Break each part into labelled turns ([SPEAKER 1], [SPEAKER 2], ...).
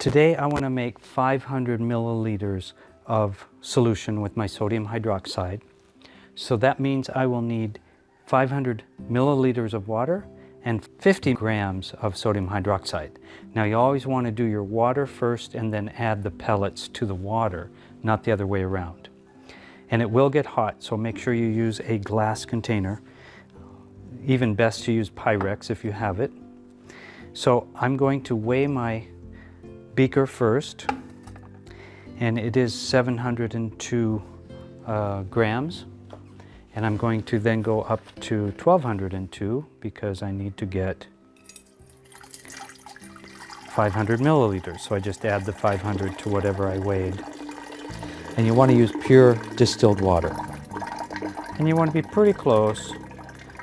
[SPEAKER 1] Today I want to make 500 milliliters of solution with my sodium hydroxide. So that means I will need 500 milliliters of water and 50 grams of sodium hydroxide. Now you always want to do your water first and then add the pellets to the water, not the other way around. And it will get hot, so make sure you use a glass container. Even best to use Pyrex if you have it. So I'm going to weigh my beaker first, and it is 702 grams. And I'm going to then go up to 1202 because I need to get 500 milliliters. So I just add the 500 to whatever I weighed. And you want to use pure distilled water. And you want to be pretty close.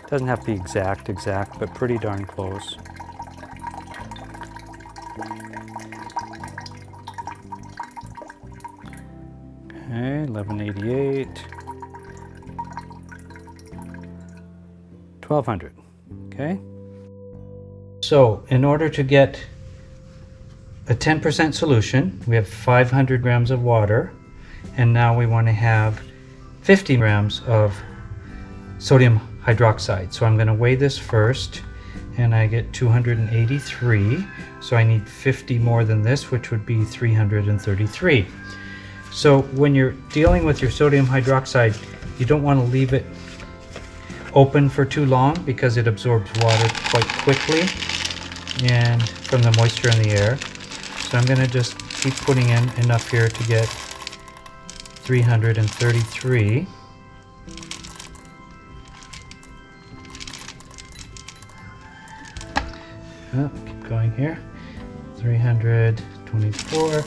[SPEAKER 1] Doesn't have to be exact, but pretty darn close. Okay, 1188. 1200, okay? So in order to get a 10% solution, we have 500 grams of water, and now we want to have 50 grams of sodium hydroxide. So I'm going to weigh this first, and I get 283. So I need 50 more than this, which would be 333. So when you're dealing with your sodium hydroxide, you don't want to leave it open for too long because it absorbs water quite quickly and from the moisture in the air. So I'm going to just keep putting in enough here to get 333. Keep going here. 324,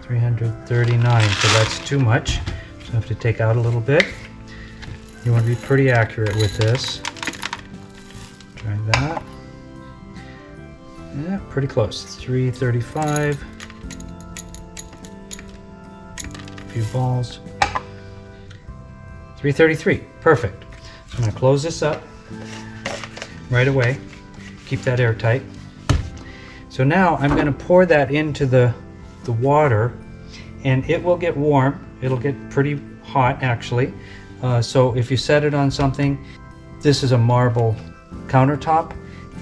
[SPEAKER 1] 339. So that's too much. So I have to take out a little bit. You want to be pretty accurate with this. Try that. Yeah, pretty close. 335. A few balls. 333. Perfect. So I'm going to close this up right away. Keep that airtight. So now I'm going to pour that into the water, and it will get warm. It'll get pretty hot actually. So if you set it on something, this is a marble countertop,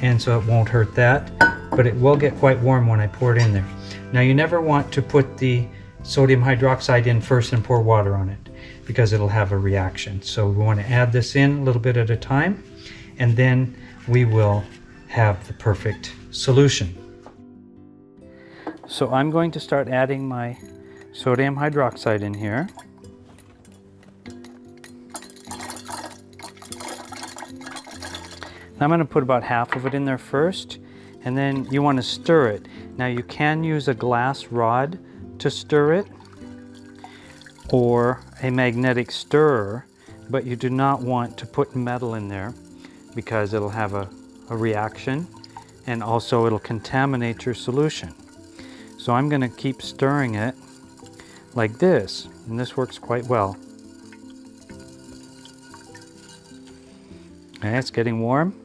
[SPEAKER 1] and so it won't hurt that, but it will get quite warm when I pour it in there. Now you never want to put the sodium hydroxide in first and pour water on it because it'll have a reaction. So we want to add this in a little bit at a time, and then we will have the perfect solution. So I'm going to start adding my sodium hydroxide in here. I'm going to put about half of it in there first, and then you want to stir it. Now you can use a glass rod to stir it or a magnetic stirrer, but you do not want to put metal in there because it'll have a reaction, and also it'll contaminate your solution. So I'm going to keep stirring it like this, and this works quite well. Okay, it's getting warm.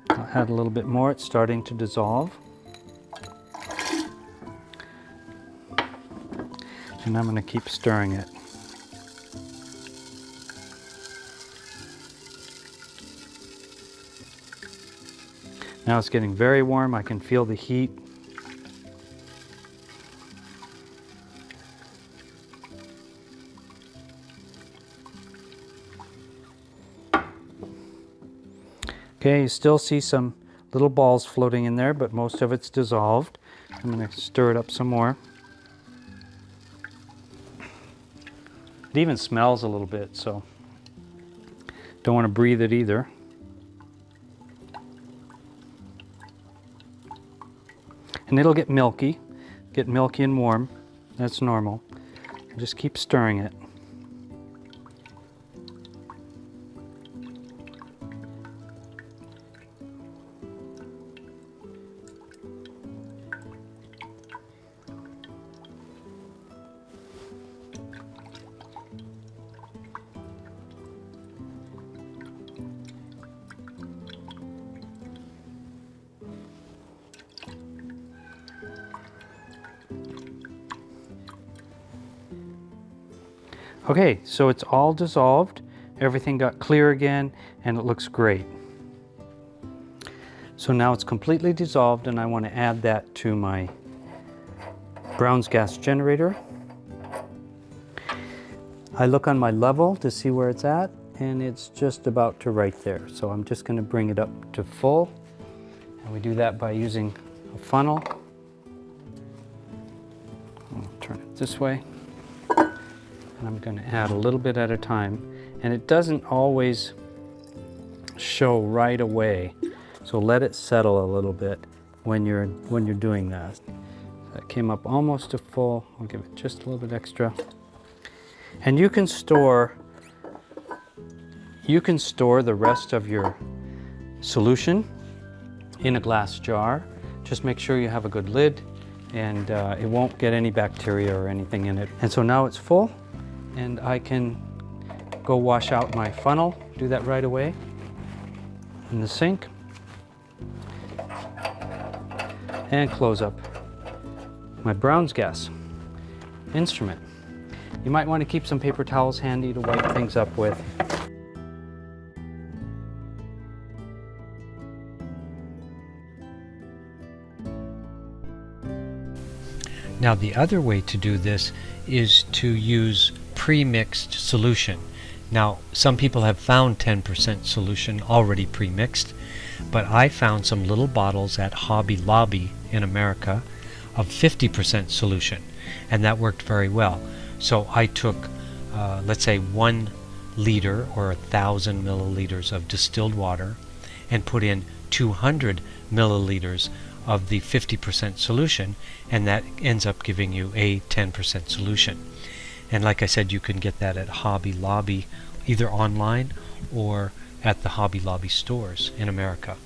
[SPEAKER 1] I'll add a little bit more. It's starting to dissolve. And I'm going to keep stirring it. Now it's getting very warm. I can feel the heat. Okay, you still see some little balls floating in there, but most of it's dissolved. I'm going to stir it up some more. It even smells a little bit, so don't want to breathe it either. And it'll get milky and warm. That's normal. Just keep stirring it. Okay, so it's all dissolved. Everything got clear again, and it looks great. So now it's completely dissolved, and I want to add that to my Brown's gas generator. I look on my level to see where it's at, and it's just about to right there. So I'm just going to bring it up to full, and we do that by using a funnel. I'll turn it this way, and I'm going to add a little bit at a time, and it doesn't always show right away, so let it settle a little bit when you're doing that. That came up almost to full. I'll give it just a little bit extra. And you can store the rest of your solution in a glass jar. Just make sure you have a good lid, and it won't get any bacteria or anything in it. And so now it's full, and I can go wash out my funnel. Do that right away in the sink, and close up my Brown's gas instrument. You might want to keep some paper towels handy to wipe things up with.
[SPEAKER 2] Now the other way to do this is to use pre-mixed solution. Now some people have found 10% solution already pre-mixed, but I found some little bottles at Hobby Lobby in America of 50% solution, and that worked very well. So I took, let's say 1 liter or 1,000 milliliters of distilled water and put in 200 milliliters of the 50% solution, and that ends up giving you a 10% solution. And like I said, you can get that at Hobby Lobby, either online or at the Hobby Lobby stores in America.